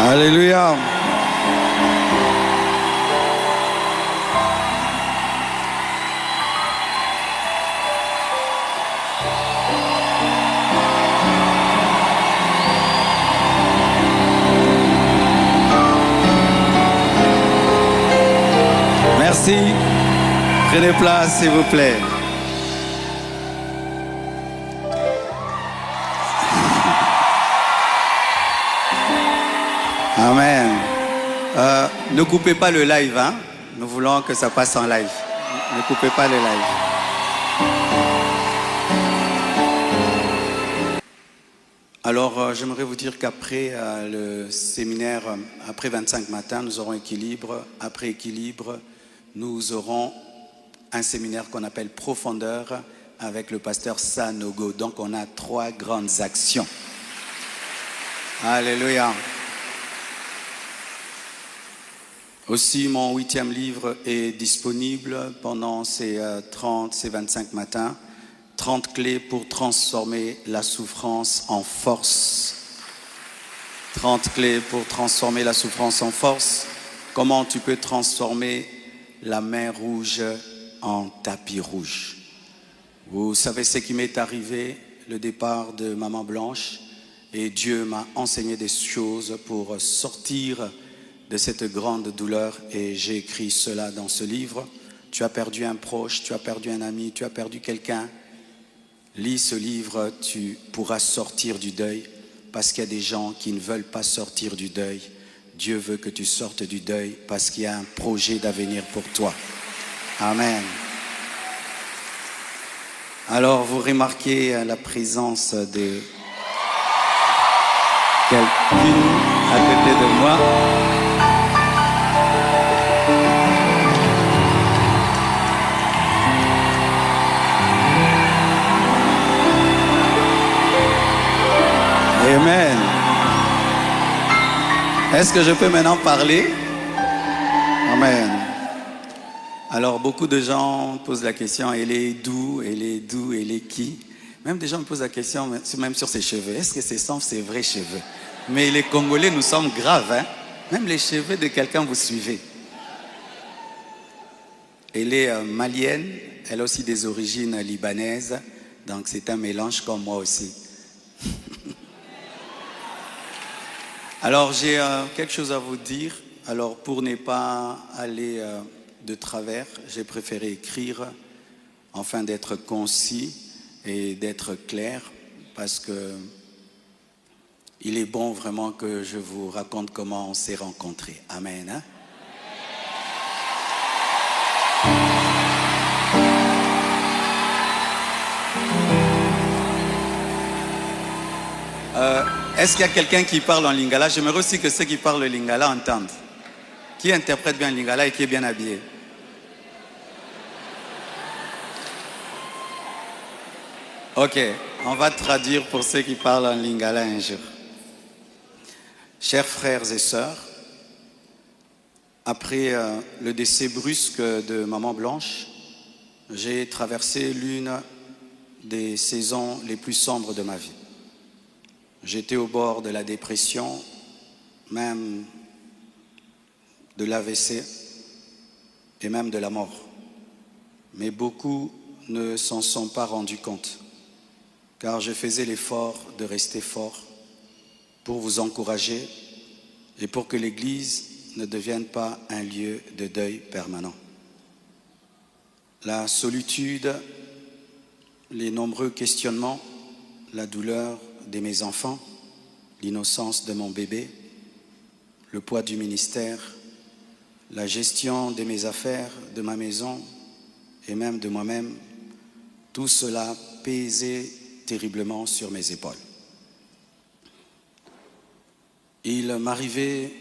Alléluia. Merci. Prenez place, s'il vous plaît. Amen. Ne coupez pas le live, hein? Nous voulons que ça passe en live. Ne coupez pas le live. Alors, j'aimerais vous dire qu'après le séminaire, après 25 matins, nous aurons équilibre. Après équilibre, nous aurons un séminaire qu'on appelle Profondeur avec le pasteur Sanogo. Donc, on a 3 grandes actions. Alléluia. Aussi, mon 8e livre est disponible pendant ces 25 matins. 30 clés pour transformer la souffrance en force. 30 clés pour transformer la souffrance en force. Comment tu peux transformer la mer rouge en tapis rouge. Vous savez ce qui m'est arrivé, le départ de Maman Blanche, et Dieu m'a enseigné des choses pour sortir de cette grande douleur, et j'ai écrit cela dans ce livre. Tu as perdu un proche, tu as perdu un ami, tu as perdu quelqu'un. Lis ce livre, tu pourras sortir du deuil, parce qu'il y a des gens qui ne veulent pas sortir du deuil. Dieu veut que tu sortes du deuil, parce qu'il y a un projet d'avenir pour toi. Amen. Alors, vous remarquez la présence de quelqu'un à côté de moi. Amen. Est-ce que je peux maintenant parler? Amen. Alors, beaucoup de gens posent la question, elle est d'où, elle est d'où, elle est qui? Même des gens me posent la question, même sur ses cheveux. Est-ce que ce sont ses vrais cheveux? Mais les Congolais, nous sommes graves, hein? Même les cheveux de quelqu'un, vous suivez. Elle est malienne, elle a aussi des origines libanaises, donc c'est un mélange comme moi aussi. Alors, j'ai quelque chose à vous dire. Alors, pour ne pas aller de travers, j'ai préféré écrire afin d'être concis et d'être clair, parce que il est bon vraiment que je vous raconte comment on s'est rencontrés. Amen. Hein? Est-ce qu'il y a quelqu'un qui parle en lingala? J'aimerais aussi que ceux qui parlent le lingala entendent. Qui interprète bien le lingala et qui est bien habillé? Ok, on va traduire pour ceux qui parlent en lingala un jour. Chers frères et sœurs, après le décès brusque de Maman Blanche, j'ai traversé l'une des saisons les plus sombres de ma vie. J'étais au bord de la dépression, même de l'AVC et même de la mort. Mais beaucoup ne s'en sont pas rendus compte, car je faisais l'effort de rester fort pour vous encourager et pour que l'Église ne devienne pas un lieu de deuil permanent. La solitude, les nombreux questionnements, la douleur de mes enfants, l'innocence de mon bébé, le poids du ministère, la gestion de mes affaires, de ma maison et même de moi-même, tout cela pesait terriblement sur mes épaules. Il m'arrivait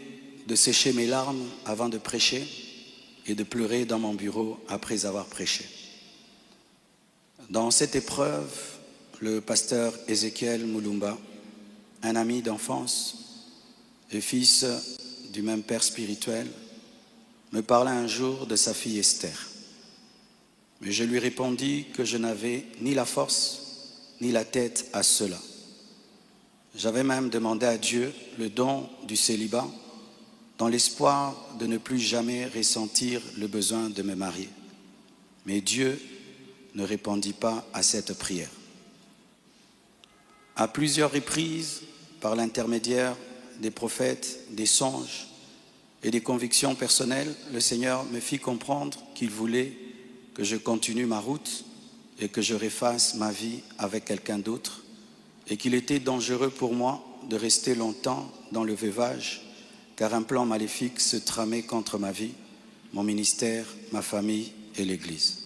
de sécher mes larmes avant de prêcher et de pleurer dans mon bureau après avoir prêché. Dans cette épreuve, le pasteur Ézéchiel Moulumba, un ami d'enfance et fils du même père spirituel, me parla un jour de sa fille Esther. Mais je lui répondis que je n'avais ni la force ni la tête à cela. J'avais même demandé à Dieu le don du célibat dans l'espoir de ne plus jamais ressentir le besoin de me marier. Mais Dieu ne répondit pas à cette prière. À plusieurs reprises, par l'intermédiaire des prophètes, des songes et des convictions personnelles, le Seigneur me fit comprendre qu'il voulait que je continue ma route et que je refasse ma vie avec quelqu'un d'autre, et qu'il était dangereux pour moi de rester longtemps dans le veuvage, car un plan maléfique se tramait contre ma vie, mon ministère, ma famille et l'Église.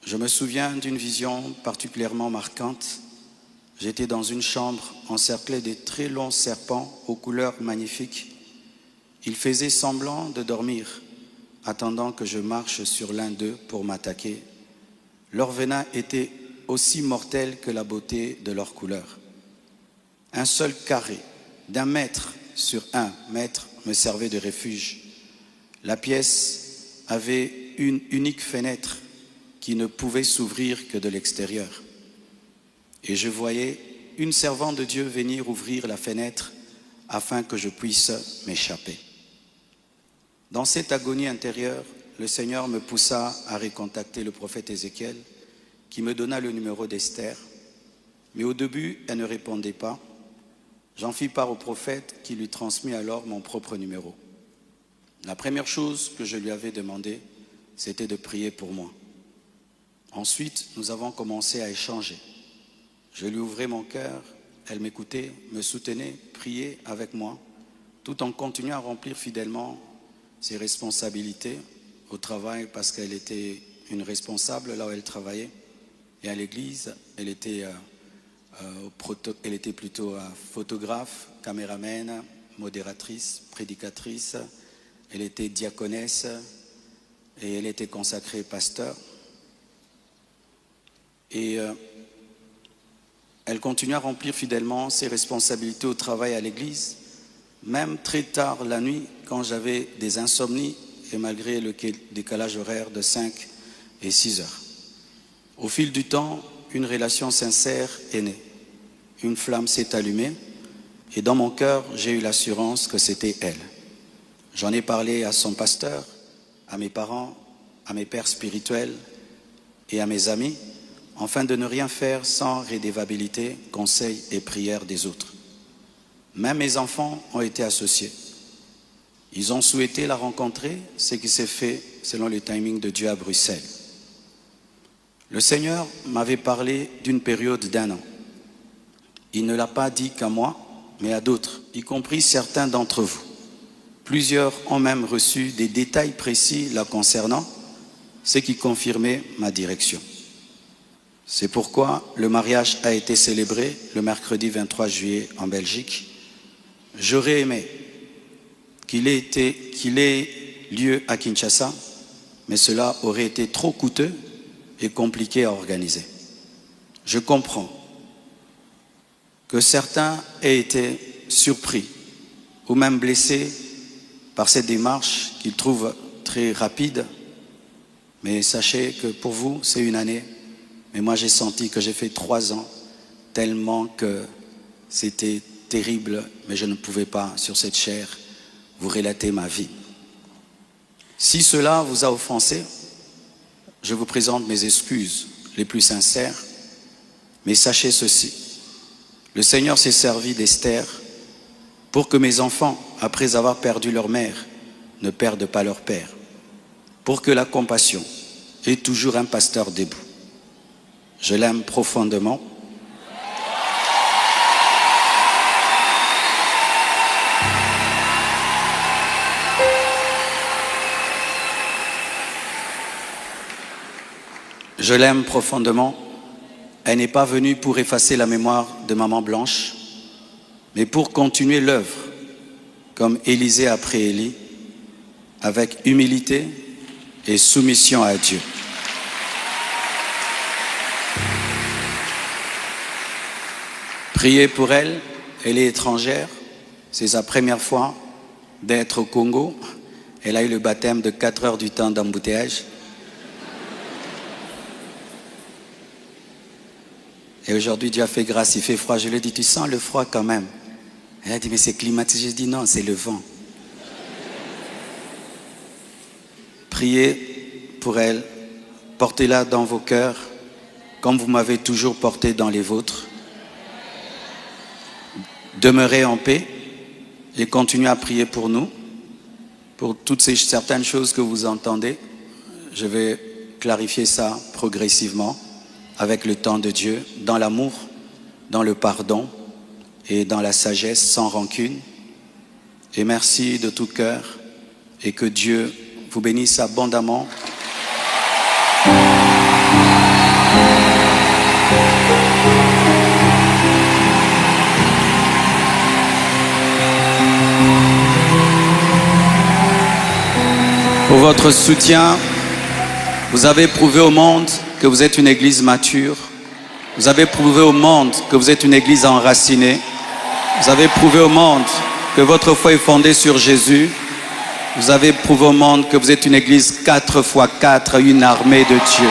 Je me souviens d'une vision particulièrement marquante. J'étais dans une chambre encerclée de très longs serpents aux couleurs magnifiques. Ils faisaient semblant de dormir, attendant que je marche sur l'un d'eux pour m'attaquer. Leur venin était aussi mortel que la beauté de leur couleur. Un seul carré d'1 mètre sur 1 mètre me servait de refuge. La pièce avait une unique fenêtre qui ne pouvait s'ouvrir que de l'extérieur. Et je voyais une servante de Dieu venir ouvrir la fenêtre afin que je puisse m'échapper. Dans cette agonie intérieure, le Seigneur me poussa à recontacter le prophète Ézéchiel, qui me donna le numéro d'Esther. Mais au début, elle ne répondait pas. J'en fis part au prophète qui lui transmit alors mon propre numéro. La première chose que je lui avais demandé, c'était de prier pour moi. Ensuite, nous avons commencé à échanger. Je lui ouvrais mon cœur, elle m'écoutait, me soutenait, priait avec moi, tout en continuant à remplir fidèlement ses responsabilités au travail, parce qu'elle était une responsable là où elle travaillait. Et à l'église, elle était plutôt photographe, caméraman, modératrice, prédicatrice. Elle était diaconesse et elle était consacrée pasteur. Et elle continue à remplir fidèlement ses responsabilités au travail à l'église, même très tard la nuit, quand j'avais des insomnies et malgré le décalage horaire de 5 et 6 heures. Au fil du temps, une relation sincère est née. Une flamme s'est allumée et dans mon cœur, j'ai eu l'assurance que c'était elle. J'en ai parlé à son pasteur, à mes parents, à mes pères spirituels et à mes amis, afin de ne rien faire sans rédévabilité, conseils et prières des autres. Même mes enfants ont été associés. Ils ont souhaité la rencontrer, ce qui s'est fait selon le timing de Dieu à Bruxelles. Le Seigneur m'avait parlé d'une période d'1 an. Il ne l'a pas dit qu'à moi, mais à d'autres, y compris certains d'entre vous. Plusieurs ont même reçu des détails précis la concernant, ce qui confirmait ma direction. C'est pourquoi le mariage a été célébré le mercredi 23 juillet en Belgique. J'aurais aimé qu'il ait lieu à Kinshasa, mais cela aurait été trop coûteux et compliqué à organiser. Je comprends que certains aient été surpris ou même blessés par cette démarche qu'ils trouvent très rapide, mais sachez que pour vous, c'est une année. Mais moi, j'ai senti que j'ai fait 3 ans, tellement que c'était terrible, mais je ne pouvais pas, sur cette chair, vous relater ma vie. Si cela vous a offensé, je vous présente mes excuses les plus sincères, mais sachez ceci, le Seigneur s'est servi d'Esther pour que mes enfants, après avoir perdu leur mère, ne perdent pas leur père, pour que la compassion ait toujours un pasteur debout. Je l'aime profondément. Je l'aime profondément. Elle n'est pas venue pour effacer la mémoire de Maman Blanche, mais pour continuer l'œuvre, comme Élisée après Élie, avec humilité et soumission à Dieu. Priez pour elle, elle est étrangère, c'est sa première fois d'être au Congo. Elle a eu le baptême de 4 heures du temps d'embouteillage. Et aujourd'hui, Dieu a fait grâce, il fait froid. Je lui ai dit, tu sens le froid quand même? Elle a dit, mais c'est climatisé. J'ai dit, non, c'est le vent. Priez pour elle, portez-la dans vos cœurs, comme vous m'avez toujours porté dans les vôtres. Demeurez en paix et continuez à prier pour nous, pour toutes ces certaines choses que vous entendez. Je vais clarifier ça progressivement avec le temps de Dieu, dans l'amour, dans le pardon et dans la sagesse, sans rancune. Et merci de tout cœur et que Dieu vous bénisse abondamment. Pour votre soutien, vous avez prouvé au monde que vous êtes une église mature. Vous avez prouvé au monde que vous êtes une église enracinée. Vous avez prouvé au monde que votre foi est fondée sur Jésus. Vous avez prouvé au monde que vous êtes une église 4x4, une armée de Dieu.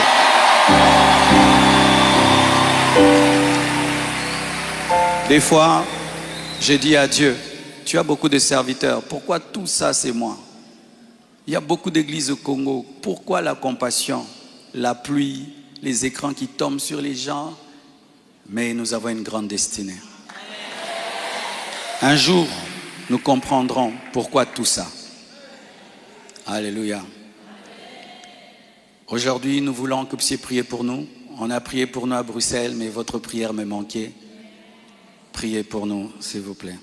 Des fois, j'ai dit à Dieu, tu as beaucoup de serviteurs, pourquoi tout ça c'est moi? Il y a beaucoup d'églises au Congo, pourquoi la compassion, la pluie, les écrans qui tombent sur les gens? Mais nous avons une grande destinée. Un jour, nous comprendrons pourquoi tout ça. Alléluia. Aujourd'hui, nous voulons que vous puissiez prier pour nous. On a prié pour nous à Bruxelles, mais votre prière me manquait. Priez pour nous, s'il vous plaît.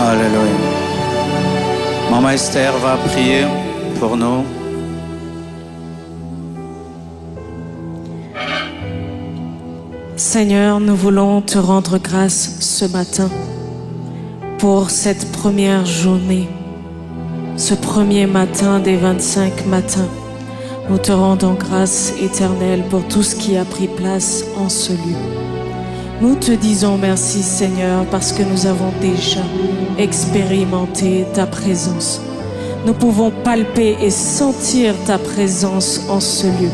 Alléluia. Maman Esther va prier pour nous. Seigneur, nous voulons te rendre grâce ce matin pour cette première journée, ce premier matin des 25 matins. Nous te rendons grâce éternelle pour tout ce qui a pris place en ce lieu. Nous te disons merci Seigneur parce que nous avons déjà expérimenté ta présence. Nous pouvons palper et sentir ta présence en ce lieu.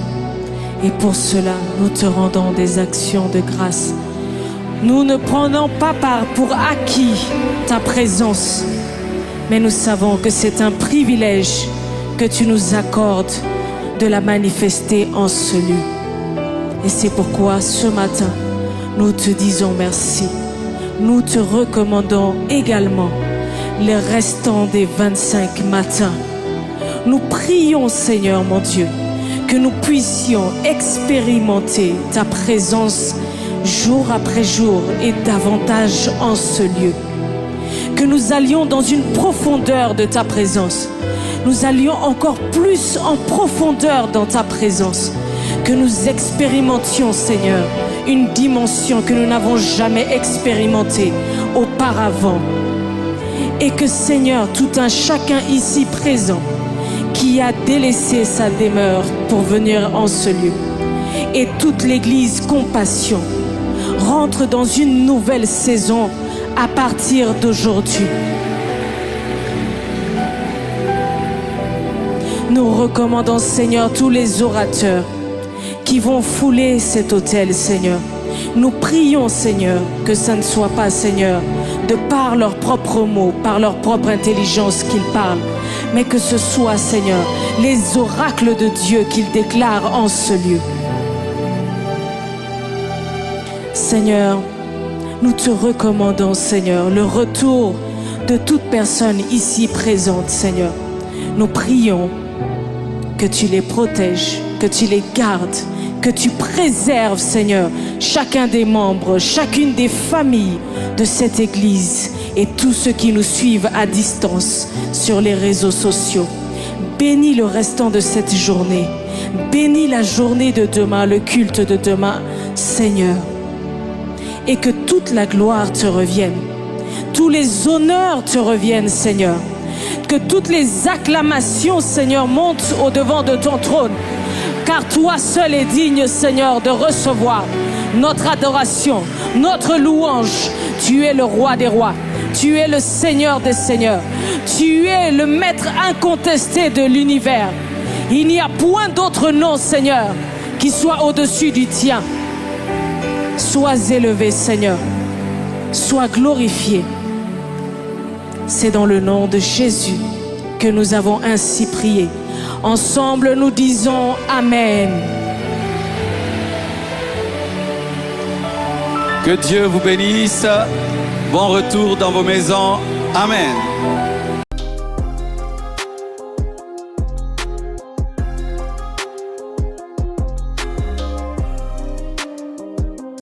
Et pour cela, nous te rendons des actions de grâce. Nous ne prenons pas part pour acquis ta présence, mais nous savons que c'est un privilège que tu nous accordes de la manifester en ce lieu. Et c'est pourquoi ce matin, nous te disons merci. Nous te recommandons également les restants des 25 matins. Nous prions, Seigneur mon Dieu, que nous puissions expérimenter ta présence jour après jour et davantage en ce lieu. Que nous allions dans une profondeur de ta présence. Nous allions encore plus en profondeur dans ta présence. Que nous expérimentions, Seigneur, une dimension que nous n'avons jamais expérimentée auparavant. Et que Seigneur, tout un chacun ici présent qui a délaissé sa demeure pour venir en ce lieu, et toute l'Église Compassion rentre dans une nouvelle saison à partir d'aujourd'hui. Nous recommandons, Seigneur, tous les orateurs qui vont fouler cet autel, Seigneur. Nous prions, Seigneur, que ça ne soit pas, Seigneur, de par leurs propres mots, par leur propre intelligence qu'ils parlent, mais que ce soit, Seigneur, les oracles de Dieu qu'ils déclarent en ce lieu. Seigneur, nous te recommandons, Seigneur, le retour de toute personne ici présente, Seigneur. Nous prions que tu les protèges, que tu les gardes, que tu préserves, Seigneur, chacun des membres, chacune des familles de cette Église et tous ceux qui nous suivent à distance sur les réseaux sociaux. Bénis le restant de cette journée. Bénis la journée de demain, le culte de demain, Seigneur. Et que toute la gloire te revienne. Tous les honneurs te reviennent, Seigneur. Que toutes les acclamations, Seigneur, montent au-devant de ton trône. Car toi seul es digne, Seigneur, de recevoir notre adoration, notre louange. Tu es le roi des rois. Tu es le Seigneur des seigneurs. Tu es le maître incontesté de l'univers. Il n'y a point d'autre nom, Seigneur, qui soit au-dessus du tien. Sois élevé, Seigneur. Sois glorifié. C'est dans le nom de Jésus que nous avons ainsi prié. Ensemble, nous disons Amen. Que Dieu vous bénisse. Bon retour dans vos maisons. Amen.